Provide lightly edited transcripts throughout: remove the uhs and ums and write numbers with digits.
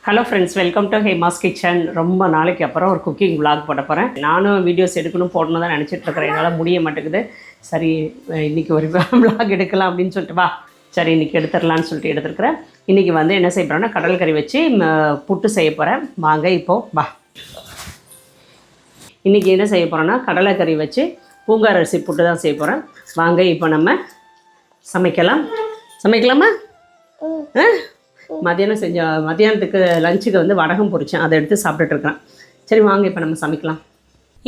Hello friends, welcome to Hema's kitchen. ரொம்ப நாளைக்கு அப்புறம் ஒரு குக்கிங் vlog போட போகிறேன். நானும் வீடியோஸ் எடுக்கணும் போடணும் தான் நினச்சிட்டு இருக்கிறேன். என்னால் முடிய மாட்டேங்குது. சரி, இன்றைக்கி ஒரு vlog எடுக்கலாம் அப்படின்னு சொல்லிட்டு வா, சரி இன்றைக்கி எடுத்துடலான்னு சொல்லிட்டு எடுத்துருக்கிறேன். இன்றைக்கி வந்து என்ன செய்ய போகிறேன்னா, கடல் கறி வச்சு புட்டு செய்ய போகிறேன். வாங்க இப்போது வா. இன்றைக்கி என்ன செய்ய போகிறேன்னா, கடலைக்கறி வச்சு பூங்கார் அரிசி புட்டு தான் செய்ய போகிறேன். வாங்க இப்போ நம்ம சமைக்கலாமா? மத்தியானத்துக்கு லஞ்சுக்கு வந்து வடகம் பொரிச்சேன், அதை எடுத்து சாப்பிட்டுட்ருக்கேன். சரி வாங்க இப்போ நம்ம சமைக்கலாம்.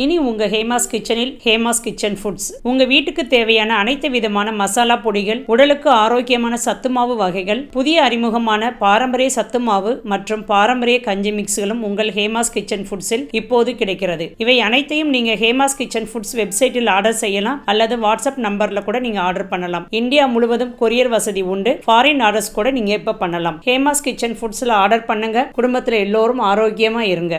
இனி உங்கள் ஹேமாஸ் கிச்சனில் ஹேமாஸ் கிச்சன் ஃபுட்ஸ். உங்கள் வீட்டுக்கு தேவையான அனைத்து விதமான மசாலா பொடிகள், உடலுக்கு ஆரோக்கியமான சத்துமாவு வகைகள், புதிய அறிமுகமான பாரம்பரிய சத்துமாவு மற்றும் பாரம்பரிய கஞ்சி மிக்ஸ்களும் உங்கள் ஹேமாஸ் கிச்சன் ஃபுட்ஸில் இப்போது கிடைக்கிறது. இவை அனைத்தையும் நீங்கள் ஹேமாஸ் கிச்சன் ஃபுட்ஸ் வெப்சைட்டில் ஆர்டர் செய்யலாம் அல்லது வாட்ஸ்அப் நம்பரில் கூட நீங்கள் ஆர்டர் பண்ணலாம். இந்தியா முழுவதும் கொரியர் வசதி உண்டு. ஃபாரின் ஆர்டர்ஸ் கூட நீங்கள் இப்போ பண்ணலாம். ஹேமாஸ் கிச்சன் ஃபுட்ஸில் ஆர்டர் பண்ணுங்க. குடும்பத்தில் எல்லோரும் ஆரோக்கியமாக இருங்க.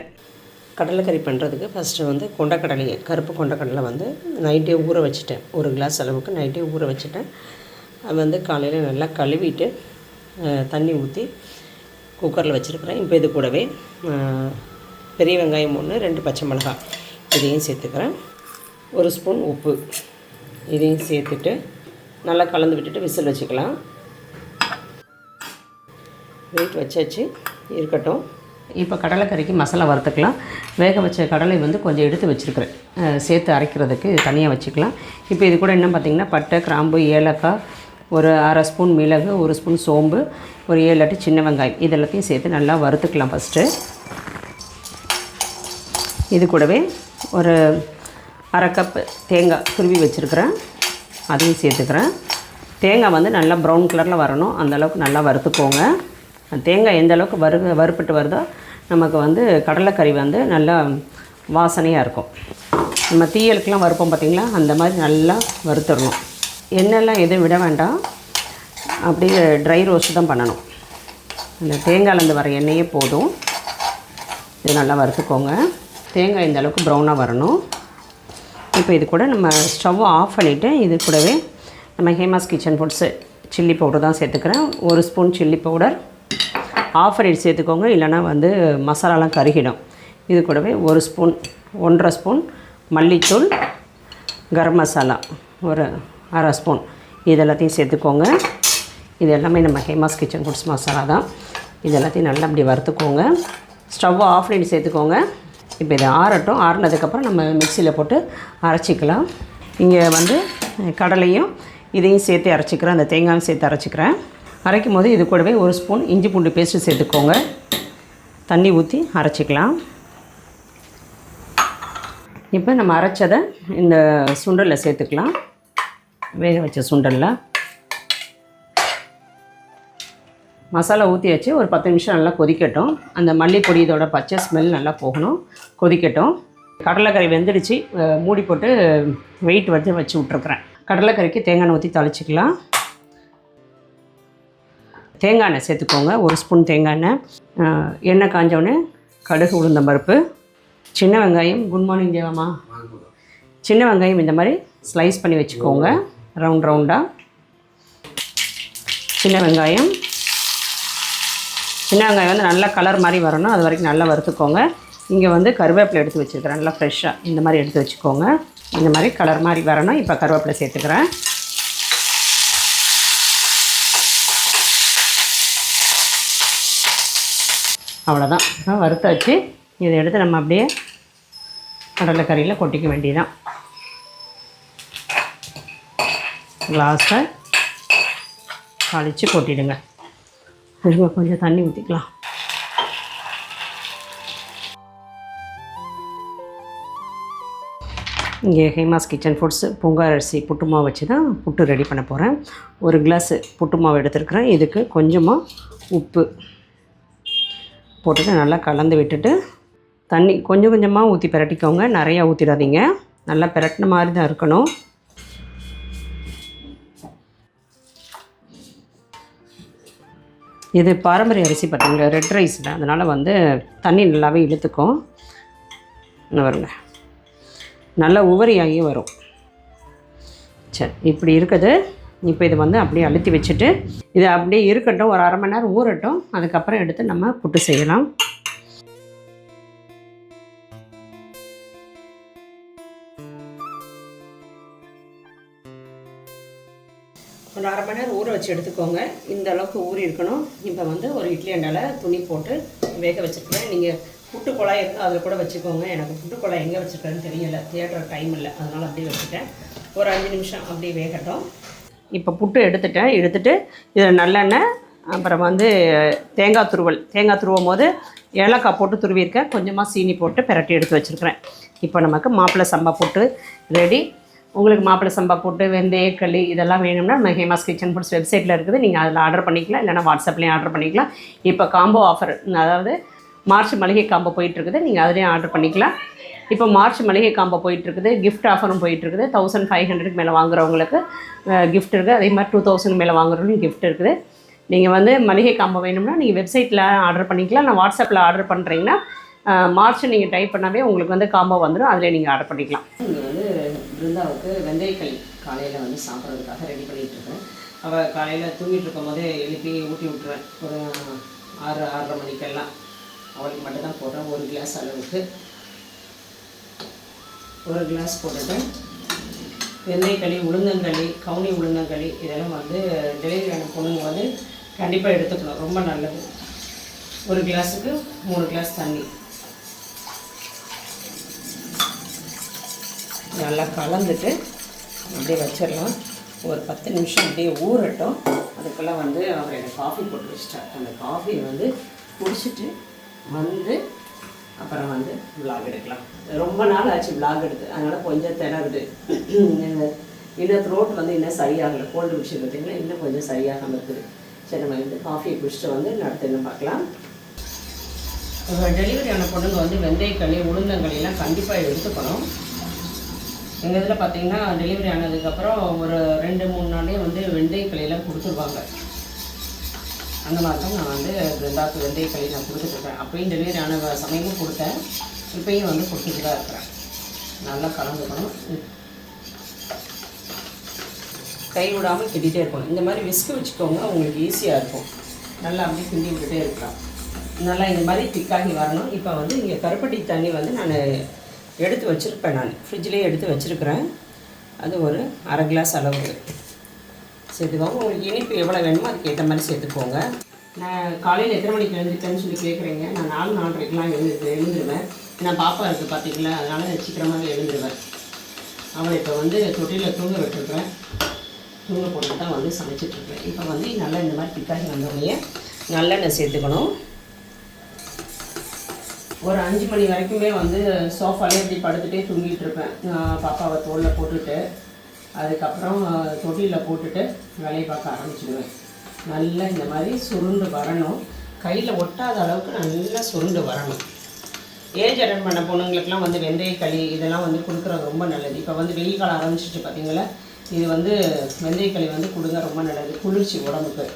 கடலைக்கறி பண்ணுறதுக்கு ஃபஸ்ட்டு வந்து கொண்டக்கடலையை, கருப்பு கொண்டக்கடலை வந்து நைட்டே ஊற வச்சுட்டேன். ஒரு கிளாஸ் அளவுக்கு நைட்டே ஊற வச்சுட்டேன். அது வந்து காலையில் நல்லா கழுவிட்டு தண்ணி ஊற்றி குக்கரில் வச்சுருக்கிறேன். இப்போ இது கூடவே பெரிய வெங்காயம் 1, 2 பச்சை மிளகாய் இதையும் சேர்த்துக்கிறேன். 1 ஸ்பூன் உப்பு இதையும் சேர்த்துட்டு நல்லா கலந்து விட்டுட்டு விசில் வச்சுக்கலாம். வெயிட் வச்சாச்சு, இருக்கட்டும். இப்போ கடலைக்கறிக்கு மசாலா வறுத்துக்கலாம். வேக வச்ச கடலை வந்து கொஞ்சம் எடுத்து வச்சுருக்கிறேன், சேர்த்து அரைக்கிறதுக்கு இது தனியாக வச்சுக்கலாம். இப்போ இது கூட என்ன பார்த்திங்கன்னா, பட்டை, கிராம்பு, ஏலக்காய், ஒரு 1/2 ஸ்பூன் மிளகு, 1 ஸ்பூன் சோம்பு, ஒரு 7-8 சின்ன வெங்காயம் இதெல்லாத்தையும் சேர்த்து நல்லா வறுத்துக்கலாம். ஃபஸ்ட்டு இது கூடவே ஒரு 1/2 கப் தேங்காய் துருவி வச்சுருக்கிறேன், அதையும் சேர்த்துக்கிறேன். தேங்காய் வந்து நல்லா ப்ரௌன் கலரில் வரணும், அந்தளவுக்கு நல்லா வறுத்துக்கோங்க. தேங்காய் எந்த அளவுக்கு வறுப்பட்டு வருதோ நமக்கு வந்து கடலைக்கறி வந்து நல்லா வாசனையாக இருக்கும். நம்ம தீயலுக்கெலாம் வறுப்போம் பார்த்திங்களா, அந்த மாதிரி நல்லா வறுத்துடணும். எண்ணெய்லாம் எதுவும் விட வேண்டாம், அப்படியே ட்ரை ரோஸ்ட் தான் பண்ணணும். இந்த தேங்காயிலேருந்து வர எண்ணெயே போதும். இது நல்லா வறுத்துக்கோங்க. தேங்காய் இந்த அளவுக்கு ப்ரௌனாக வரணும். இப்போ இது கூட நம்ம ஸ்டவ் ஆஃப் பண்ணிவிட்டு இது கூடவே நம்ம Hema's kitchen foods chilli powder தான் சேர்த்துக்கிறேன். 1 ஸ்பூன் சில்லி பவுடர், ஆஃப் பண்ணிட்டு சேர்த்துக்கோங்க, இல்லைனா வந்து மசாலாலாம் கருகிடும். இது கூடவே 1 ஸ்பூன் 1.5 ஸ்பூன் மல்லித்தூள், கரம் மசாலா ஒரு 1/2 ஸ்பூன் இது எல்லாத்தையும் சேர்த்துக்கோங்க. இது எல்லாமே நம்ம ஹேமாஸ் கிச்சன் ஃபுட்ஸ் மசாலா தான். இது எல்லாத்தையும் நல்லா அப்படி வறுத்துக்கோங்க. ஸ்டவ் ஆஃப் பண்ணிட்டு சேர்த்துக்கோங்க. இப்போ இது ஆறட்டும். ஆறுனதுக்கப்புறம் நம்ம மிக்சியில் போட்டு அரைச்சிக்கலாம். இங்கே வந்து கடலையும் இதையும் சேர்த்து அரைச்சிக்கிறேன், அந்த தேங்காயும் சேர்த்து அரைச்சிக்கிறேன். அரைக்கும் போது இது கூடவே 1 ஸ்பூன் இஞ்சி பூண்டு பேஸ்ட்டு சேர்த்துக்கோங்க. தண்ணி ஊற்றி அரைச்சிக்கலாம். இப்போ நம்ம அரைச்சதை இந்த சுண்டலில் சேர்த்துக்கலாம். வேக வச்ச சுண்டலில் மசாலா ஊற்றியாச்சு. ஒரு 10 நிமிஷம் நல்லா கொதிக்கட்டும். அந்த மல்லிப்பொடி இதோட பச்சை ஸ்மெல் நல்லா போகணும், கொதிக்கட்டும். கடலைக்கறி வெந்துடுச்சு, மூடி போட்டு வெயிட் வச்சு விட்ருக்குறேன். கடலைக்கறிக்கு தேங்காய் எண்ணெய் ஊற்றி தாளிச்சிக்கலாம். தேங்காய் எண்ணெய் சேர்த்துக்கோங்க, 1 ஸ்பூன் தேங்காய் எண்ணெய். எண்ணெய் காஞ்சோடனே கடுகு, உளுந்தம்பருப்பு, சின்ன வெங்காயம். குட் மார்னிங் தேவாமா. சின்ன வெங்காயம் இந்த மாதிரி ஸ்லைஸ் பண்ணி வச்சுக்கோங்க, ரவுண்டாக. சின்ன வெங்காயம் வந்து நல்லா கலர் மாதிரி வரணும், அது வரைக்கும் நல்லா வறுத்துக்கோங்க. இங்கே வந்து கருவேப்பிலை எடுத்து வச்சுருக்கிறேன், நல்லா ஃப்ரெஷ்ஷாக இந்த மாதிரி எடுத்து வச்சுக்கோங்க. இந்த மாதிரி கலர் மாதிரி வரணும். இப்போ கருவேப்பிலை சேர்த்துக்கிறேன். அவ்வளோதான், வறுத்தாச்சு. இதை எடுத்து நம்ம அப்படியே கடலைக்கறியில் கொட்டிக்க வேண்டியதான். கிளாஸை கழித்து கொட்டிடுங்க. கொஞ்சம் தண்ணி ஊற்றிக்கலாம். இங்கே ஹேமாஸ் கிச்சன் ஃபுட்ஸ் பூங்கார் அரிசி புட்டு மாவு வச்சு தான் புட்டு ரெடி பண்ண போகிறேன். 1 கிளாஸு புட்டு மாவு எடுத்துருக்கிறேன். இதுக்கு கொஞ்சமாக உப்பு போட்டுட்டு நல்லா கலந்து விட்டுட்டு தண்ணி கொஞ்சம் கொஞ்சமாக ஊற்றி பிரட்டிக்கோங்க, நிறையா ஊற்றிடாதீங்க. நல்லா பிரட்டின மாதிரி தான் இருக்கணும். இது பாரம்பரிய அரிசி பார்த்தீங்களா, ரெட் ரைஸ் தான், அதனால் வந்து தண்ணி நல்லாவே இழுத்துக்கும். வருங்க, நல்லா உவரியாகி வரும். சரி, இப்படி இருக்குது. இப்போ இதை வந்து அப்படியே அழுத்தி வச்சுட்டு இதை அப்படியே இருக்கட்டும், ஒரு 1/2 மணி நேரம் ஊறட்டும். அதுக்கப்புறம் எடுத்து நம்ம புட்டு செய்யலாம். ஒரு 1/2 மணி நேரம் ஊற வச்சு எடுத்துக்கோங்க. இந்த அளவுக்கு ஊறி இருக்கணும். இப்போ வந்து ஒரு இட்லி அண்டாவில் துணி போட்டு வேக வச்சுருக்கேன். நீங்கள் புட்டு குழாய் இருந்தால் அதில் கூட வச்சுக்கோங்க. எனக்கு புட்டு குழாய் எங்கே வச்சுருக்கேன்னு தெரியலை, தேடுற டைம் இல்லை, அதனால் அப்படியே வச்சுட்டேன். ஒரு 5 நிமிஷம் அப்படியே வேகட்டும். இப்போ புட்டு எடுத்துட்டு இதில் நல்லெண்ணெய், அப்புறம் வந்து தேங்காய் துருவும் போது ஏலக்காய் போட்டு துருவியிருக்கேன். கொஞ்சமாக சீனி போட்டு பிரட்டி எடுத்து வச்சுருக்கிறேன். இப்போ நமக்கு மாப்பிள்ளை சம்பா புட்டு ரெடி. உங்களுக்கு மாப்பிள்ளை சம்பா போட்டு வெந்தயக்களி இதெல்லாம் வேணும்னா நம்ம ஹேமாஸ் கிச்சன் ஃபுட்ஸ் வெப்சைட்டில் இருக்குது, நீங்கள் அதில் ஆர்டர் பண்ணிக்கலாம், இல்லைனா வாட்ஸ்அப்லேயும் ஆர்டர் பண்ணிக்கலாம். இப்போ காம்போ ஆஃபர், அதாவது மார்ச் மளிகை காம்போ போயிட்டுருக்குது, நீங்கள் அதுலேயும் ஆர்டர் பண்ணிக்கலாம். இப்போ மார்ச் மளிகை காம்போ போயிட்டுருக்குது, கிஃப்ட் ஆஃபரும் போயிட்டுருக்குது. 1500 மேலே வாங்குறவங்களுக்கு கிஃப்ட் இருக்குது, அதே மாதிரி 2000 மேலே வாங்குறவங்களுக்கும் கிஃப்ட் இருக்குது. நீங்கள் வந்து மளிகை காம்போ வேணும்னா நீங்கள் வெப்சைட்டில் ஆர்டர் பண்ணிக்கலாம். நான் வாட்ஸ்அப்பில் ஆர்டர் பண்ணுறீங்கன்னா மார்ச் நீங்கள் டைப் பண்ணாவே உங்களுக்கு வந்து காம்போ வந்துடும், அதில் நீங்கள் ஆர்டர் பண்ணிக்கலாம். இங்கே வந்து பிருந்தாவுக்கு வெந்தயக்களி காலையில் வந்து சாப்பிட்றதுக்காக ரெடி பண்ணிகிட்ருக்கேன். அவள் காலையில் தூங்கிட்டு இருக்கும் போதே எழுப்பி ஊட்டி விட்டுருவேன். ஒரு 6-6:30 மணிக்கெல்லாம் அவளுக்கு மட்டும்தான் போடுறேன். 1 கிளாஸ் அளவுக்கு 1 கிளாஸ் போட்டுட்டு வெந்தயக்களி, உளுந்தங்களி, கவுனி உளுந்தங்களி இதெல்லாம் வந்து டெலிவரியான பொண்ணுங்க வந்து கண்டிப்பாக எடுத்துக்கணும், ரொம்ப நல்லது. 1 கிளாஸுக்கு 3 கிளாஸ் தண்ணி நல்லா கலந்துட்டு அப்படியே வச்சிடலாம். ஒரு 10 நிமிஷம் அப்படியே ஊறட்டும். அதுக்குள்ளே வந்து அவர் எனக்கு காஃபி போட்டு வச்சிட்டார். அந்த காஃபி வந்து குடிச்சிட்டு வந்து அப்புறம் வந்து விளாக் எடுக்கலாம். ரொம்ப நாள் ஆச்சு விளாக் எடுத்து, அதனால் கொஞ்சம் திணறுது. இன்னும் த்ரோட் வந்து இன்னும் சரியாகலை. கோல்டு குடிச்சு பார்த்தீங்கன்னா இன்னும் கொஞ்சம் சரியாகாமல் இருக்குது. சரி, நம்ம வந்து காஃபியை குடிச்சிட்டு வந்து நடத்துன்னு பார்க்கலாம். டெலிவரியான பொண்ணுங்க வந்து வெந்தயக்களி, உளுந்தங்களிலாம் கண்டிப்பாக எடுத்துக்கணும். எங்கள் இதில் பார்த்திங்கன்னா டெலிவரி ஆனதுக்கப்புறம் ஒரு 2-3 நாளே வந்து வெந்தயக்களியெல்லாம் கொடுத்துருவாங்க. அந்த மாதிரி தான் நான் வந்து ரெண்டாவது வெந்தயக்களி நான் கொடுத்துட்ருக்கேன். அப்பயும் டெலிவரி ஆன சமயமும் கொடுத்தேன், இப்போயும் வந்து கொடுத்துட்டு தான் இருக்கிறேன். நல்லா கலந்துக்கணும், கை விடாமல் கிண்டிகிட்டே இருக்கணும். இந்த மாதிரி விஸ்கு வச்சுக்கோங்க, உங்களுக்கு ஈஸியாக இருக்கும். நல்லா அப்படியே கிண்டி விட்டுட்டே இருக்கலாம். நல்லா இந்த மாதிரி திக்காகி வரணும். இப்போ வந்து இங்கே கருப்பட்டி தண்ணி வந்து நான் எடுத்து வச்சுருப்பேன், நான் ஃப்ரிட்ஜ்லேயே எடுத்து வச்சுருக்கிறேன். அது ஒரு 1/2 கிளாஸ் அளவுக்கு சேர்த்துக்கோங்க. உங்களுக்கு இனிப்பு எவ்வளோ வேணுமோ அதுக்கு ஏற்ற மாதிரி சேர்த்துக்கோங்க. நான் காலையில் எத்தனை மணிக்கு எழுந்திருக்கேன்னு சொல்லி கேட்குறீங்க. நான் 4-4:30க்கெலாம் எழுந்துருவேன். நான் பாப்பா இருக்குது பார்த்தீங்களா, அதனால் சீக்கிரமாகவே எழுந்துருவேன். அவளை இப்போ வந்து தொட்டியில் தூங்க விட்டுருக்குறேன். தூங்க போட்டு தான் வந்து சமைச்சிட்ருக்கேன். இப்போ வந்து நல்லா இந்த மாதிரி திக்காகி வந்தோடனே நல்லெண்ணெய் சேர்த்துக்கணும். ஒரு 5 மணி வரைக்குமே வந்து சோஃபாலே இப்படி படுத்துகிட்டே தூங்கிட்டு இருப்பேன். பாப்பாவை தோளில் போட்டுட்டு அதுக்கப்புறம் தொட்டியில் போட்டுட்டு வேலையை பார்க்க ஆரம்பிச்சிடுவேன். நல்லா இந்த மாதிரி சுருண்டு வரணும், கையில் ஒட்டாத அளவுக்கு நல்லா சுருண்டு வரணும். ஏஜ் அட்டன் பண்ண பொண்ணுங்களுக்கெல்லாம் வந்து வெந்தயக்களி இதெல்லாம் வந்து கொடுக்குறது ரொம்ப நல்லது. இப்போ வந்து வெயில் காலம் ஆரம்பிச்சிட்டு பார்த்தீங்களா, இது வந்து வெந்தயக்களி வந்து கொடுங்க, ரொம்ப நல்லது. குளிர்ச்சி உடம்புக்கு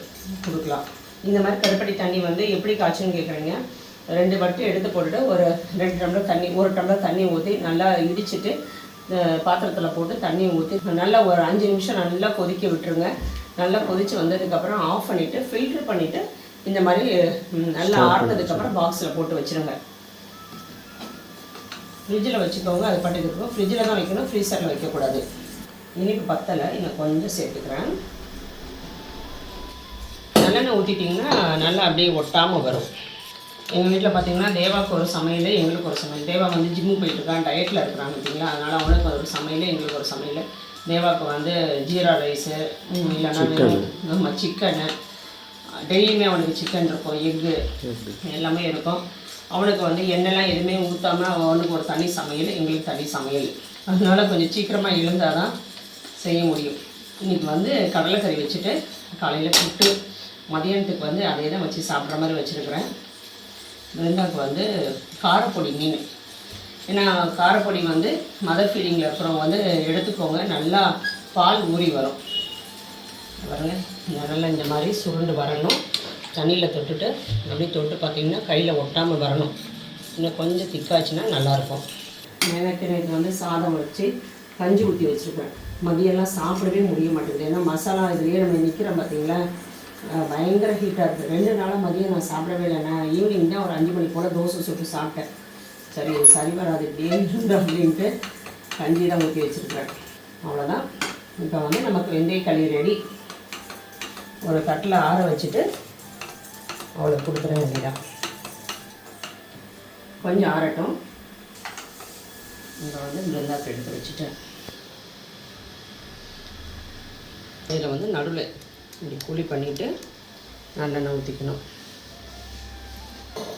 கொடுக்கலாம். இந்த மாதிரி கருப்பட்டி தண்ணி வந்து எப்படி காய்ச்சுன்னு கேட்குறீங்க. 2 பட்டு எடுத்து போட்டுட்டு ஒரு 2 டம்ளர் தண்ணி, 1 டம்ளர் தண்ணி ஊற்றி நல்லா இடிச்சிட்டு பாத்திரத்தில் போட்டு தண்ணி ஊற்றி நல்லா ஒரு 5 நிமிஷம் நல்லா கொதிக்க விட்டுருங்க. நல்லா கொதித்து வந்ததுக்கப்புறம் ஆஃப் பண்ணிவிட்டு ஃபில்ட்ரு பண்ணிவிட்டு இந்த மாதிரி நல்லா ஆறுனதுக்கப்புறம் பாக்ஸில் போட்டு வச்சுருங்க. ஃப்ரிட்ஜில் வச்சுக்கோங்க, அது பாட்டுக்கு இருக்கும். ஃப்ரிட்ஜில் தான் வைக்கணும், ஃப்ரீசரில் வைக்கக்கூடாது. இனிப்பு பத்தலை, இன்னும் கொஞ்சம் சேர்த்துக்கிறேன். நல்லெண்ணெய் ஊற்றிட்டிங்கன்னா நல்லா அப்படியே ஒட்டாமல் வரும். எங்கள் வீட்டில் பார்த்தீங்கன்னா தேவாவுக்கு ஒரு சமையல், எங்களுக்கு ஒரு சமையல். தேவா வந்து ஜிம்மு போயிட்டுருக்கான், டயட்டில் இருக்கிறாங்க பார்த்தீங்களா, அதனால் அவனுக்கு ஒரு சமையல், எங்களுக்கு ஒரு சமையல். தேவாவுக்கு வந்து ஜீரா ரைஸு, இல்லைன்னா சிக்கனு, டெய்லியுமே அவனுக்கு சிக்கன் இருக்கும், எக்கு எல்லாமே இருக்கும். அவனுக்கு வந்து எண்ணெய்லாம் எதுவுமே ஊற்றாமல் அவனுக்கு ஒரு தனி சமையல், எங்களுக்கு தனி சமையல். அதனால் கொஞ்சம் சீக்கிரமாக எழுந்தால் தான் செய்ய முடியும். இன்றைக்கி வந்து கடலைக்கறி வச்சுட்டு காலையில் புட்டு, மதியானத்துக்கு வந்து அதே தான் வச்சு சாப்பிட்ற மாதிரி வச்சுருக்கிறேன். பிருந்தாவுக்கு வந்து காரப்பொடி மீன், ஏன்னா காரப்பொடி வந்து மதர் ஃபீடிங்கில் இருக்கிறவங்க வந்து எடுத்துக்கோங்க. நல்லா பால் ஊறி வரும் பாருங்க. நல்லா இந்த மாதிரி சுருண்டு வரணும். தண்ணியில் தொட்டுட்டு அப்படி தொட்டு பார்த்திங்கன்னா கையில் ஒட்டாமல் வரணும். இன்னும் கொஞ்சம் திக்காச்சுன்னா நல்லாயிருக்கும். எனக்கு வந்து சாதம் வச்சு கஞ்சி ஊற்றி வச்சுருப்பேன். மதியெல்லாம் சாப்பிடவே முடிய மாட்டேங்குது. ஏன்னா மசாலா இதுலேயே நம்ம நிற்கிறோம் பார்த்தீங்களா, பயங்கர ஹீட்டாக இருக்குது. 2 நாளாக மதியம் நான் சாப்பிடவே இல்லை. நான் ஈவினிங் தான் ஒரு 5 மணி போல் தோசை சுட்டு சாப்பிட்டேன். சரி இது சரி வராது இப்படியே இருந்து அப்படின்ட்டு கஞ்சி தான் ஊற்றி வச்சுருக்கிறேன். அவ்வளோதான். இப்போ வந்து நமக்கு வெந்தயக்களி ரெடி. ஒரு தட்டில் ஆற வச்சுட்டு அவ்வளோ கொடுத்துட வேண்டியதான். கொஞ்சம் ஆறட்டும். இங்கே வந்து பிரெண்டாக்கு எடுத்து வச்சுட்டேன். இதில் வந்து நடுவில் இப்படி குழி பண்ணிவிட்டு நல்லெண்ணெய் ஊற்றிக்கணும்.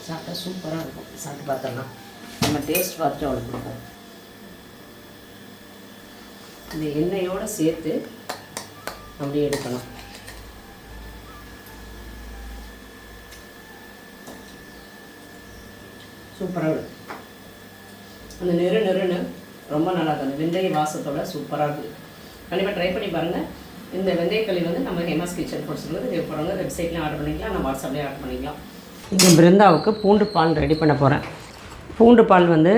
சாப்பிட்டா சூப்பராக இருக்கும். சாப்பிட்டு பார்த்துடலாம். நம்ம டேஸ்ட் பார்த்துட்டு அவ்வளோ கொடுப்போம். இந்த எண்ணெயோடு சேர்த்து அப்படியே எடுக்கணும். சூப்பராக இருக்கும். அந்த நெருன்னு ரொம்ப நல்லா இருக்கும். அந்த வெந்தய வாசத்தோட சூப்பராக இருக்குது. கண்டிப்பாக ட்ரை பண்ணி பாருங்கள். இந்த வெந்தயக்களி வந்து நம்ம ஹேமாஸ் கிச்சன் ஃபுட்ஸ்லேருந்து தேவைப்படுறவங்க வெப்சைட்லேயும் ஆர்டர் பண்ணிக்கலாம், நம்ம வாட்ஸ்அப்லேயும் ஆர்டர் பண்ணிக்கலாம். இப்போ பிருந்தாவுக்கு பூண்டு பால் ரெடி பண்ண போகிறேன். பூண்டு பால் வந்து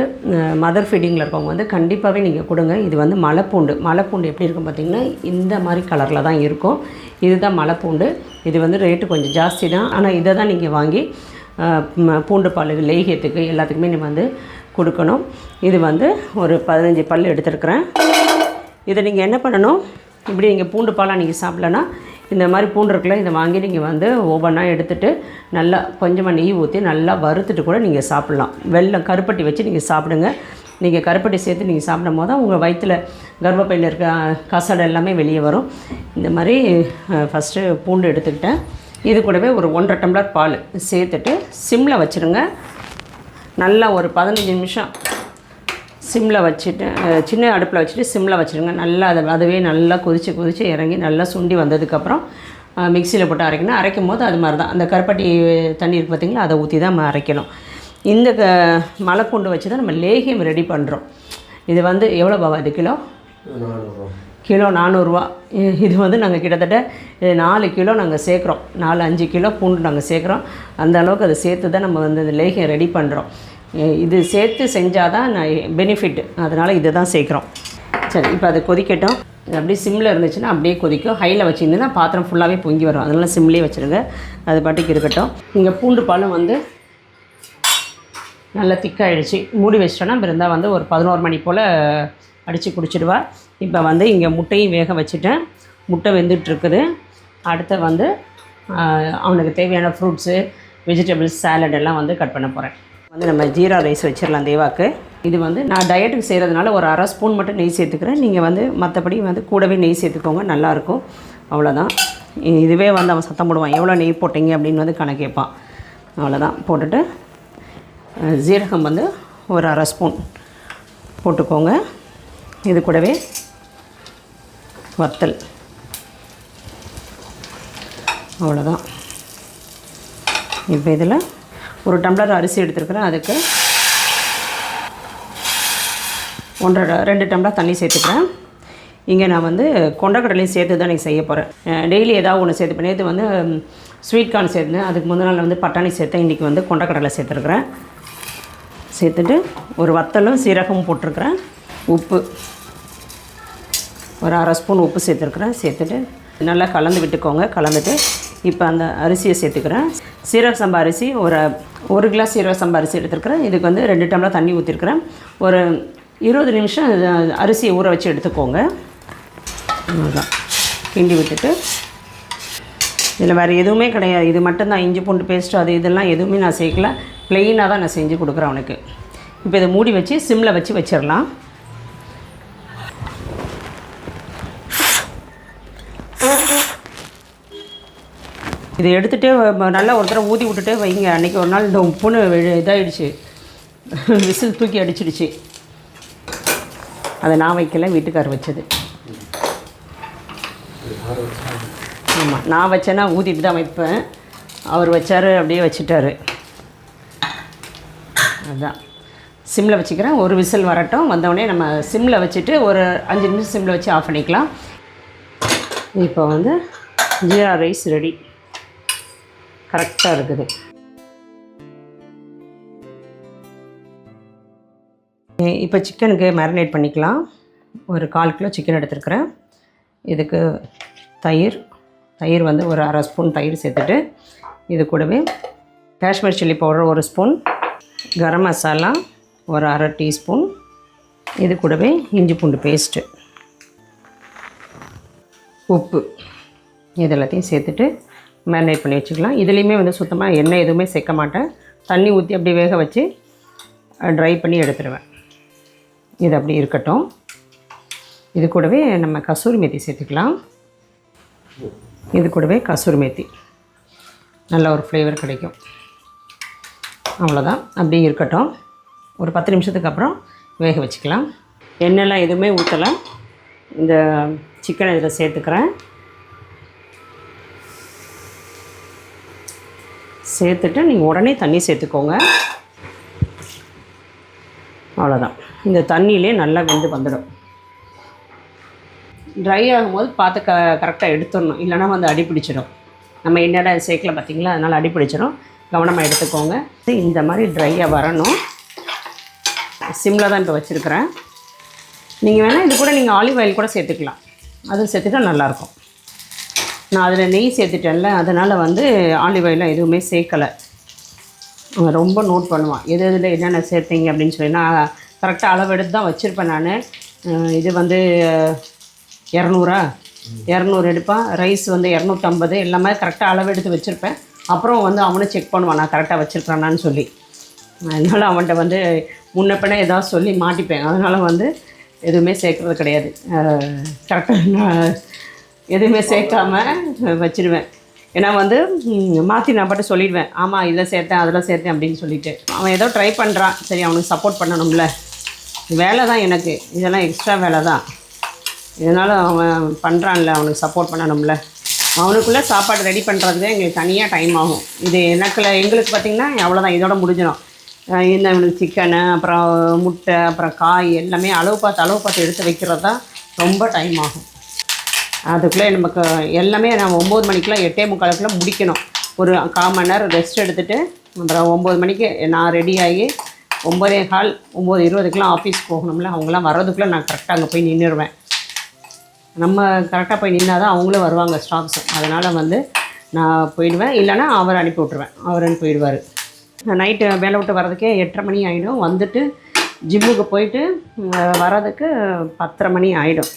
மதர் ஃபீடிங்கில் இருக்கவங்க வந்து கண்டிப்பாகவே நீங்கள் கொடுங்க. இது வந்து மலைப்பூண்டு எப்படி இருக்கும் பார்த்திங்கன்னா இந்த மாதிரி கலரில் தான் இருக்கும். இதுதான் மலைப்பூண்டு. இது வந்து ரேட்டு கொஞ்சம் ஜாஸ்தி தான். ஆனால் இதை தான் நீங்கள் வாங்கி பூண்டு பால் லேகியத்துக்கு எல்லாத்துக்குமே நீங்கள் வந்து கொடுக்கணும். இது வந்து ஒரு 15 பல் எடுத்துருக்குறேன். இதை நீங்கள் என்ன பண்ணணும், இப்படி நீங்கள் பூண்டு பாலாக நீங்கள் சாப்பிட்லன்னா இந்த மாதிரி பூண்டு இருக்குல்ல, இதை வாங்கி நீங்கள் வந்து ஒவ்வொன்றா எடுத்துகிட்டு நல்லா கொஞ்சமாக நெய் ஊற்றி நல்லா வறுத்துட்டு கூட நீங்கள் சாப்பிட்லாம். வெல்லம் கருப்பட்டி வச்சு நீங்கள் சாப்பிடுங்க. நீங்கள் கருப்பட்டி சேர்த்து நீங்கள் சாப்பிடும் போது தான் உங்கள் வயிற்றில் கர்ப்பப்பையில் இருக்க கசடை எல்லாமே வெளியே வரும். இந்த மாதிரி ஃபஸ்ட்டு பூண்டு எடுத்துக்கிட்டேன். இது கூடவே ஒரு 1.5 டம்ளர் பால் சேர்த்துட்டு சிம்மில் வச்சுருங்க. நல்லா ஒரு 15 நிமிஷம் சிம்மில் வச்சுட்டு சின்ன அடுப்பில் வச்சுட்டு சிம்மில் வச்சுருங்க. நல்லா அதுவே நல்லா கொதித்து இறங்கி நல்லா சுண்டி வந்ததுக்கப்புறம் மிக்சியில் போட்டு அரைக்கணும். அரைக்கும் போது அது மாதிரி தான் அந்த கருப்பட்டி தண்ணி இருக்குது பார்த்திங்களா, அதை ஊற்றி தான் நம்ம அரைக்கணும். இந்த மலைப்பூண்டு வச்சு தான் நம்ம லேகியம் ரெடி பண்ணுறோம். இது வந்து எவ்வளோ பாவா இது கிலோ? 400 ரூபா. இது வந்து நாங்கள் கிட்டத்தட்ட 4 கிலோ நாங்கள் சேர்க்குறோம். 4-5 கிலோ பூண்டு நாங்கள் சேர்க்குறோம். அந்த அளவுக்கு அதை சேர்த்து தான் நம்ம வந்து இந்த லேகியம் ரெடி பண்ணுறோம். இது சேர்த்து செஞ்சால் தான் பெனிஃபிட். அதனால் இதை தான் சேர்க்குறோம். சரி, இப்போ அது கொதிக்கட்டும். அப்படியே சிம்மில் இருந்துச்சுன்னா அப்படியே கொதிக்கும். ஹையில் வச்சுருந்தீங்கன்னா பாத்திரம் ஃபுல்லாகவே பொங்கி வரும். அதனால் சிம்லேயே வச்சுருங்க. அது பாட்டுக்கு இருக்கட்டும். இங்கே பூண்டு பாலும் வந்து நல்லா திக்காகிடுச்சு. மூடி வச்சிட்டோன்னா பிறந்தா வந்து ஒரு 11 மணி போல் அடித்து குடிச்சிடுவா. இப்போ வந்து இங்கே முட்டையும் வேக வச்சுட்டேன். முட்டை வெந்துட்டுருக்குது. அடுத்து வந்து அவனுக்கு தேவையான ஃப்ரூட்ஸு, வெஜிடபிள்ஸ், சாலட் எல்லாம் வந்து கட் பண்ண போகிறேன். வந்து நம்ம ஜீரா ரைஸ் வச்சிடலாம் தேவாக்கு. இது வந்து நான் டயட்டுக்கு செய்கிறதுனால ஒரு 1/2 ஸ்பூன் மட்டும் நெய் சேர்த்துக்கிறேன். நீங்கள் வந்து மற்றபடி வந்து கூடவே நெய் சேர்த்துக்கோங்க, நல்லாயிருக்கும். அவ்வளோதான். இதுவே வந்து அவன் சத்தம் போடுவான், எவ்வளோ நெய் போட்டிங்க அப்படின்னு வந்து கணக்கு கேட்பான். அவ்வளோதான். போட்டுட்டு ஜீரகம் வந்து ஒரு 1/2 ஸ்பூன் போட்டுக்கோங்க. இது கூடவே வத்தல். அவ்வளோதான். இப்போ இதில் 1 டம்ளர் அரிசி எடுத்துருக்குறேன். அதுக்கு 2 டம்ளர் தண்ணி சேர்த்துக்கிறேன். இங்கே நான் வந்து கொண்டக்கடலையும் சேர்த்து தான் செய்ய போகிறேன். டெய்லி ஏதாவது ஒன்று சேர்த்து பண்ணி. இது வந்து ஸ்வீட் கார்ன் சேர்த்துனேன். அதுக்கு முந்தின நாள் வந்து பட்டாணி சேர்த்தேன். இன்றைக்கி வந்து கொண்டக்கடலை சேர்த்துருக்குறேன். சேர்த்துட்டு ஒரு வத்தலும் சீரகமும் போட்டிருக்கிறேன். உப்பு ஒரு 1/2 ஸ்பூன் உப்பு சேர்த்துருக்குறேன். சேர்த்துட்டு நல்லா கலந்து விட்டுக்கோங்க. கலந்துட்டு இப்போ அந்த அரிசியை சேர்த்துக்கிறேன். சீரக சம்பா அரிசி ஒரு கிளாஸ் சீரக சம்பா அரிசி எடுத்துருக்கிறேன். இதுக்கு வந்து 2 டம்ளர் தண்ணி ஊற்றிருக்கிறேன். ஒரு 20 நிமிஷம் அரிசியை ஊற வச்சு எடுத்துக்கோங்க. அவ்வளோதான். கிண்டி விட்டுட்டு இதில் வேறு எதுவுமே கிடையாது. இது மட்டும்தான். இஞ்சி பூண்டு பேஸ்ட்டு அது இதெல்லாம் எதுவுமே நான் சேர்க்கல. ப்ளெயினாக தான் நான் செஞ்சு கொடுக்குறேன் அவனுக்கு. இப்போ இதை மூடி வச்சு சிம்மில் வச்சிடலாம். இதை எடுத்துகிட்டு நல்லா ஒரு தடவை ஊற்றி விட்டுட்டு வைங்க. அன்றைக்கி ஒரு நாள் இந்த உப்புன்னு இதாகிடுச்சு, விசில் தூக்கி அடிச்சிடுச்சு. அதை நான் வைக்கல, வீட்டுக்கார் வச்சது. ஆமாம், நான் வச்சேன்னா ஊற்றிட்டு தான் வைப்பேன். அவர் வச்சார், அப்படியே வச்சுட்டார். அதுதான். சிம்மில் வச்சுக்கிறேன். ஒரு விசில் வரட்டும். வந்தவுடனே நம்ம சிம்மில் வச்சுட்டு ஒரு 5 நிமிஷம் சிம்மில் வச்சு ஆஃப் பண்ணிக்கலாம். இப்போ வந்து ஜீரா ரைஸ் ரெடி. கரெக்டாக இருக்குது. இப்போ சிக்கனுக்கு மேரினேட் பண்ணிக்கலாம். ஒரு 1/4 கிலோ சிக்கன் எடுத்துருக்கிறேன். இதுக்கு தயிர் வந்து ஒரு 1/2 ஸ்பூன் தயிர் சேர்த்துட்டு, இது கூடவே Kashmir chilli powder 1 spoon, garam masala ஒரு 1/2 டீஸ்பூன், இது கூடவே இஞ்சி பூண்டு பேஸ்ட்டு, உப்பு, இது எல்லாத்தையும் சேர்த்துட்டு மேரினேட் பண்ணி வச்சுக்கலாம். இதுலேயுமே வந்து சுத்தமாக எண்ணெய் எதுவுமே சேர்க்க மாட்டேன். தண்ணி ஊற்றி அப்படி வேக வச்சு ட்ரை பண்ணி எடுத்துடுவேன். இது அப்படி இருக்கட்டும். இது கூடவே நம்ம கசூரி மேத்தி சேர்த்துக்கலாம். இது கூடவே கசூரி மேத்தி நல்ல ஒரு ஃப்ளேவர் கிடைக்கும். அவ்வளோதான், அப்படியே இருக்கட்டும். ஒரு 10 நிமிஷத்துக்கு அப்புறம் வேக வச்சுக்கலாம். எண்ணெய்லாம் எதுவுமே ஊற்றலை. இந்த சிக்கனை இதில் சேர்த்துக்கிறேன். சேர்த்துட்டு நீங்கள் உடனே தண்ணி சேர்த்துக்கோங்க. அவ்வளோதான், இந்த தண்ணியிலே நல்லா வெந்து வந்துடும். ட்ரை ஆகும்போது பார்த்து கரெக்டாக எடுத்துடணும், இல்லைனா வந்து அடி பிடிச்சிடும். நம்ம என்னடா சேர்க்கல பார்த்திங்களா, அதனால் அடி பிடிச்சிடும். கவனமாக எடுத்துக்கோங்க. இந்த மாதிரி ட்ரையாக வரணும். சிம்மில் தான் இப்போ வச்சுருக்கிறேன். நீங்கள் வேணால் இது கூட நீங்கள் ஆலிவ் ஆயில் கூட சேர்த்துக்கலாம். அது சேர்த்துட்டா நல்லாயிருக்கும். நான் அதில் நெய் சேர்த்துட்டேன்ல, அதனால் வந்து ஆலிவ் ஆயிலாம் எதுவுமே சேர்க்கலை. அவன் ரொம்ப நோட் பண்ணுவான் எது எதில் என்னென்ன சேர்த்தீங்க அப்படின்னு சொல்லி. நான் கரெக்டாக அளவு எடுத்து தான் வச்சுருப்பேன். நான் இது வந்து 200 எடுப்பான். ரைஸ் வந்து 250 எல்லாமே கரெக்டாக அளவு எடுத்து வச்சுருப்பேன். அப்புறம் வந்து அவனும் செக் பண்ணுவான் நான் கரெக்டாக வச்சுருக்கானான்னு சொல்லி. அதனால் அவன்கிட்ட வந்து முன்ன பின்ன ஏதாவது சொல்லி மாட்டிப்பேன். அதனால் வந்து எதுவுமே சேர்க்குறது கிடையாது. கரெக்டாக நான் எதுவுமே சேர்க்காமல் வச்சுருவேன். ஏன்னா வந்து மாற்றி நான் பாட்டு சொல்லிடுவேன், ஆமாம் இதில் சேர்த்தேன் அதில் சேர்த்தேன் அப்படின்னு சொல்லிவிட்டு. அவன் ஏதோ ட்ரை பண்ணுறான், சரி அவனுக்கு சப்போர்ட் பண்ணணும்ல. வேலை தான் எனக்கு, இதெல்லாம் எக்ஸ்ட்ரா வேலை தான். இதனால் அவன் பண்ணுறான்ல, அவனுக்கு சப்போர்ட் பண்ணணும்ல. அவனுக்குள்ளே சாப்பாடு ரெடி பண்ணுறதுக்கு எங்களுக்கு தனியாக டைம் ஆகும். இது எங்களுக்கு பார்த்திங்கன்னா அவ்வளோதான், இதோட முடிஞ்சிடும். இந்த சிக்கனு, அப்புறம் முட்டை, அப்புறம் காய் எல்லாமே அளவு பார்த்து எடுத்து வைக்கிறது தான் ரொம்ப டைம் ஆகும். அதுக்குள்ளே நமக்கு எல்லாமே நான் 9 மணிக்கெலாம் 8:45 முடிக்கணும். ஒரு 1/4 மணி நேரம் ரெஸ்ட் எடுத்துகிட்டு அப்புறம் 9 மணிக்கு நான் ரெடி ஆகி 9:15 9:20 ஆஃபீஸ் போகணும்ல. அவங்களாம் வர்றதுக்குள்ளே நான் கரெக்டாக அங்கே போய் நின்றுடுவேன். நம்ம கரெக்டாக போய் நின்னா தான் அவங்களும் வருவாங்க ஸ்டாஃப்ஸு. அதனால் வந்து நான் போயிடுவேன், இல்லைனா அவர் அனுப்பி விட்ருவேன். அவர் அனுப்பி போயிடுவார். நைட்டு வேலை விட்டு வர்றதுக்கே 8:30 மணி ஆகிடும். வந்துட்டு ஜிம்முக்கு போயிட்டு வர்றதுக்கு 10:30 மணி ஆகிடும்.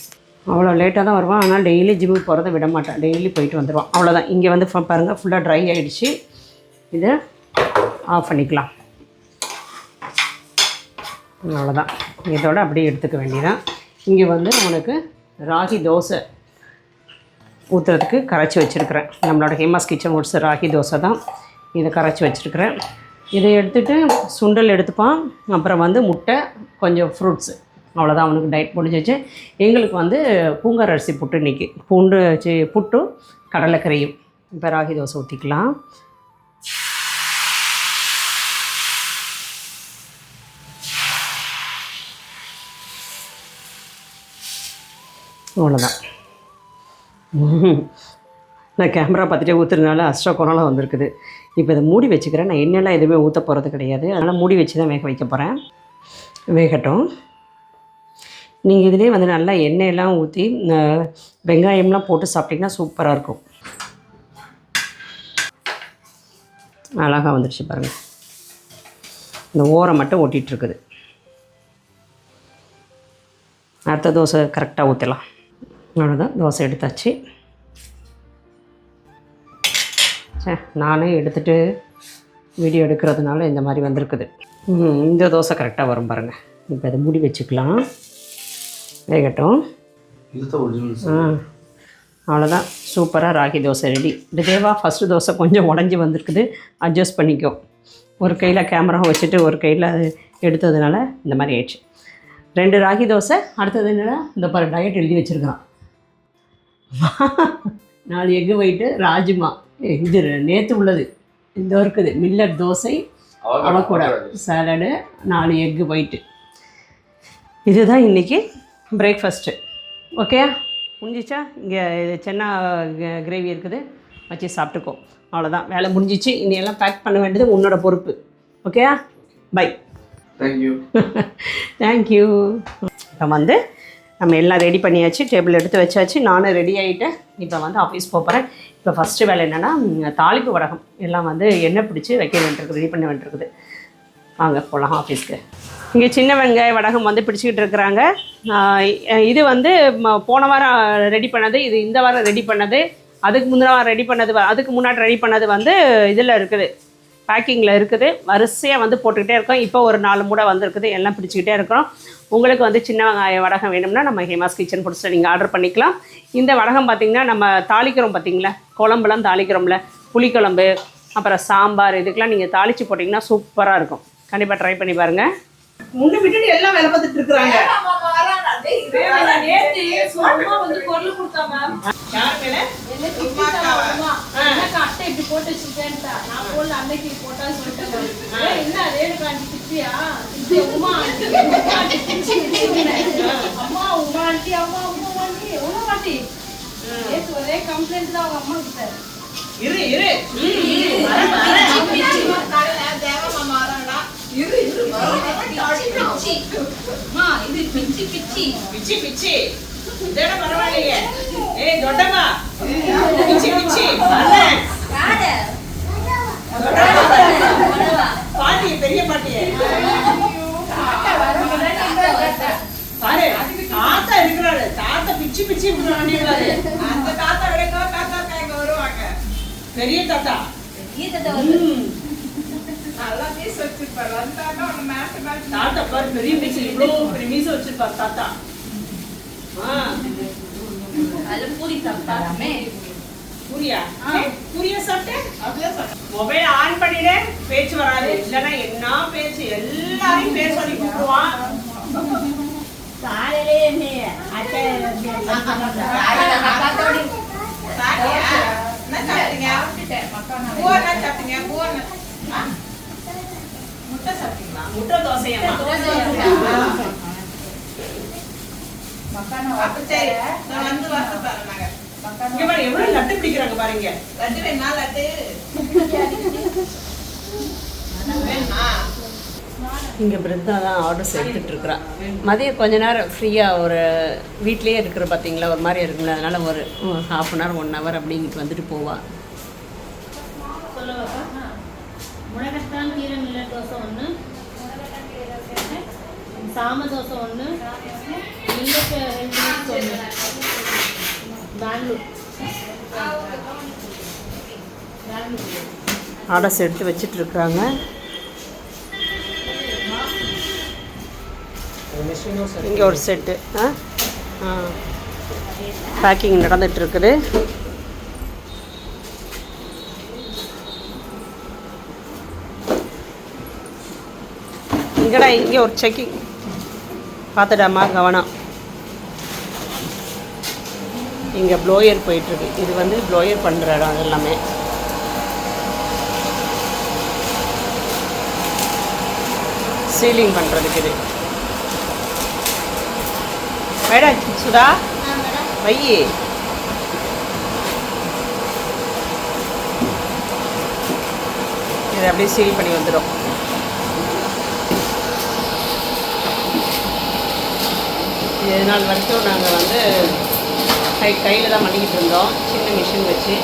அவ்வளோ லேட்டாக தான் வருவான். ஆனால் டெய்லி ஜிம்முக்கு போகிறத விட மாட்டேன். டெய்லி போயிட்டு வந்துடுவான். அவ்வளோதான். இங்கே வந்து பாருங்கள் ஃபுல்லாக ட்ரை ஆகிடுச்சு. இதை ஆஃப் பண்ணிக்கலாம். அவ்வளோதான். இதோட அப்படியே எடுத்துக்க வேண்டியதான். இங்கே வந்து அவனுக்கு ராகி தோசை ஊற்றுறதுக்கு கரைச்சி வச்சுருக்கிறேன். நம்மளோட ஹேமாஸ் கிச்சன் ஃபுட்ஸ் ராகி தோசை தான். இதை கரைச்சி வச்சுருக்கிறேன். இதை எடுத்துகிட்டு சுண்டல் எடுத்துப்பான். அப்புறம் வந்து முட்டை, கொஞ்சம் ஃப்ரூட்ஸு. அவ்வளோதான், அவனுக்கு டயட் முடிஞ்சிச்சு. எங்களுக்கு வந்து பூங்கார் அரிசி புட்டு இன்றைக்கி புட்டும் கடலைக்கறியும். இப்போ ராகி தோசை ஊற்றிக்கலாம். அவ்வளோதான். நான் கேமரா பார்த்துட்டே ஊற்றுறதுனால அஸ்ட்ரா கொரோனா வந்திருக்குது. இப்போ இதை மூடி வச்சுக்கிறேன். நான் எண்ணெயெல்லாம் எதுவுமே ஊற்ற போகிறது கிடையாது. அதனால் மூடி வச்சு தான் வேக வைக்க போகிறேன். வேகட்டும். நீங்கள் இதிலே வந்து நல்லா எண்ணெயெல்லாம் ஊற்றி வெங்காயம்லாம் போட்டு சாப்பிட்டிங்கன்னா சூப்பராக இருக்கும். அழகாக வந்துடுச்சு பாருங்கள். இந்த ஓரம் மட்டும் ஒட்டிகிட்ருக்குது. அடுத்த தோசை கரெக்டாக ஊற்றலாம். அவ்வளோதான், தோசை எடுத்தாச்சு. நானே எடுத்துகிட்டு வீடியோ எடுக்கிறதுனால இந்த மாதிரி வந்திருக்குது. இந்த தோசை கரெக்டாக வரும் பாருங்கள். இப்போ அதை மூடி வச்சுக்கலாம். வேகட்டும். அவ்வளோதான், சூப்பராக ராகி தோசை ரெடி. தேவா ஃபஸ்ட்டு தோசை கொஞ்சம் உடஞ்சி வந்திருக்குது, அட்ஜஸ்ட் பண்ணிக்கோ. ஒரு கையில் கேமரா வச்சுட்டு ஒரு கையில் எடுத்ததுனால இந்த மாதிரி ஆயிடுச்சு. 2 ராகி தோசை. அடுத்தது என்னடா, இந்த பாரு டயட் எழுதி வச்சுருக்கான். 4 எக்கு ஒயிட்டு, ராஜ்மா. இது நேற்று உள்ளது, இந்த இருக்குது millet dosa, avocado salad, 4 egg white. இதுதான் இன்றைக்கி பிரேக்ஃபாஸ்ட்டு. ஓகே, முடிஞ்சிச்சா? இங்கே சென்னா கிரேவி இருக்குது, வச்சு சாப்பிட்டுக்கோ. அவ்வளோதான், வேலை முடிஞ்சிச்சு. இன்னையெல்லாம் பேக் பண்ண வேண்டியது உன்னோட பொறுப்பு. Okay, bye. தேங்க்யூ. தேங்க்யூ. இப்போ வந்து நம்ம எல்லாம் ரெடி பண்ணியாச்சு, டேபிள் எடுத்து வச்சாச்சு. நானும் ரெடி ஆகிட்டேன். இப்போ வந்து ஆஃபீஸ் போகிறேன். இப்போ ஃபஸ்ட்டு வேலை என்னென்னா தாளிப்பு வடகம் எல்லாம் வந்து எண்ணெய் பிடிச்சி வைக்க வேண்டியிருக்குது, ரெடி பண்ண வேண்டியிருக்குது. வாங்க போகலாம் ஆஃபீஸ்க்கு. இங்கே சின்ன வெங்காய வடகம் வந்து பிடிச்சிக்கிட்டு இருக்கிறாங்க. இது வந்து போன வாரம் ரெடி பண்ணது, இது இந்த வாரம் ரெடி பண்ணது, அதுக்கு முந்தின வாரம் ரெடி பண்ணது, அதுக்கு முன்னாடி ரெடி பண்ணது வந்து இதில் இருக்குது, பேக்கிங்கில் இருக்குது. வரிசையாக வந்து போட்டுக்கிட்டே இருக்கோம். இப்போ ஒரு 4 மூடை வந்திருக்குது, எல்லாம் பிடிச்சிக்கிட்டே இருக்கிறோம். உங்களுக்கு வந்து சின்ன வெங்காய வடகம் வேணும்னா நம்ம ஹேமாஸ் கிச்சன் ஃபுட்ஸில் நீங்கள் ஆர்டர் பண்ணிக்கலாம். இந்த வடகம் பார்த்திங்கன்னா நம்ம தாளிக்கிறோம் பார்த்திங்களா, குழம்புலாம் தாளிக்கிறோம்ல, புளிக்குழம்பு அப்புறம் சாம்பார், இதுக்கெலாம் நீங்கள் தாளித்து போட்டிங்கன்னா சூப்பராக இருக்கும். கண்டிப்பாக ட்ரை பண்ணி பாருங்கள். முன்ன விட்டுட்டு எல்லாம் வேலை பார்த்துட்டு இருக்கிறாங்க. பெரிய பாட்டியே தாத்தா இருக்கிறாரு, தாத்தா பிச்சு பிச்சு விடுறாரு. அந்த தாத்தா விட தாத்தா வருவாங்க. பெரிய தாத்தா தாத்தா பாரு, பெரிய மீச, இவ்வளோ பெரிய மீச வச்சிருப்பாரு தாத்தா. பூரியா பூரியா சாப்பிட்டேன். மொபைல் ஆன் பண்ணிடு, பேச்சு வராது. இல்லைன்னா என்ன பேச்சு, எல்லாரையும் பேச சொல்லி கூப்பிடுவான். முட்டை தோசையம்மா. எவ்வளவு லட்டு பிடிக்கிறாங்க பாருங்க. இங்கே பிருந்தா தான் ஆர்டர்ஸ் எடுத்துகிட்டு இருக்கிறான். மதியம் கொஞ்ச நேரம் ஃப்ரீயாக ஒரு வீட்லேயே இருக்கிற பார்த்தீங்களா, ஒரு மாதிரி இருக்குங்களா, அதனால் ஒரு ½ அன் ஹவர் 1 ஹவர் அப்படிங்கிட்டு வந்துட்டு போவாள். முடக்கத்தான் கீரை மில்லட் தோசை 1, சாம dosa 1, millet health mix 1, Bangalore orders எடுத்து வச்சிட்ருக்குறாங்க. இங்கே ஒரு செட்டு பேக்கிங் நடந்துகிட்ருக்குது. இங்கடா இங்கே ஒரு செக்கிங் பார்த்துடாமா, கவனம். இங்கே ப்ளோயர் போயிட்டுருக்கு. இது வந்து ப்ளோயர் பண்ணுற இடம். அது எல்லாமே சீலிங் பண்ணுறதுக்கு. இது மேடம் சுதா வை. இது அப்படியே சீல் பண்ணி வந்துடும். இது நாள் வரைக்கும் நாங்கள் வந்து கையில் தான் பண்ணிக்கிட்டு இருந்தோம், சின்ன மிஷின் வச்சு.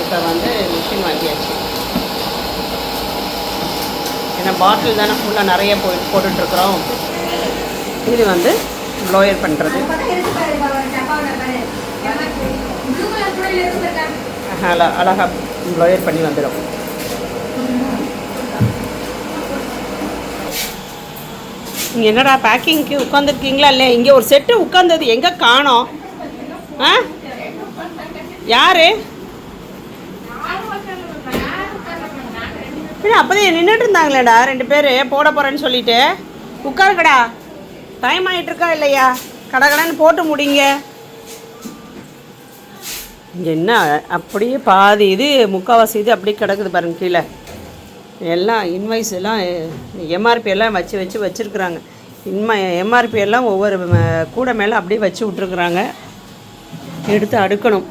இப்போ வந்து மிஷின் வாங்கியாச்சு. ஏன்னா பாட்டில் தானே ஃபுல்லாக நிறைய போட்டுட்ருக்குறோம். இது வந்து ப்ளோயர் பண்ணுறது. அழகாக ப்ளோயர் பண்ணி வந்துடும். இங்கே என்னடா பேக்கிங்க்கு உட்காந்துருக்கீங்களா இல்லையா? இங்கே ஒரு செட்டு உட்காந்தது எங்கே காணோம்? யார் அப்போதே நின்றுட்டு இருந்தாங்களேடா 2 பேர் போட போகிறேன்னு சொல்லிட்டு. உட்காருக்கடா, டைம் ஆகிட்டுருக்கா இல்லையா? கடகடன்னு போட்டு முடிங்க. இங்கே என்ன அப்படியே பாதி இது முக்கால்வாசி இது அப்படியே கிடக்குது பாருங்க. கீழே எல்லாம் இன்வாய்ஸ் எல்லாம் எம்ஆர்பி எல்லாம் வச்சுருக்குறாங்க. எம்ஆர்பி எல்லாம் ஒவ்வொரு கூடை மேலே அப்படியே வச்சு விட்ருக்குறாங்க. எடுத்து அடுக்கணும்.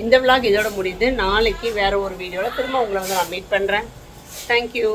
இந்த விளாக் இதோட முடியுது. நாளைக்கு வேறு ஒரு வீடியோவில் திரும்ப உங்களை வந்து நான் மீட் பண்ணுறேன். தேங்க்யூ.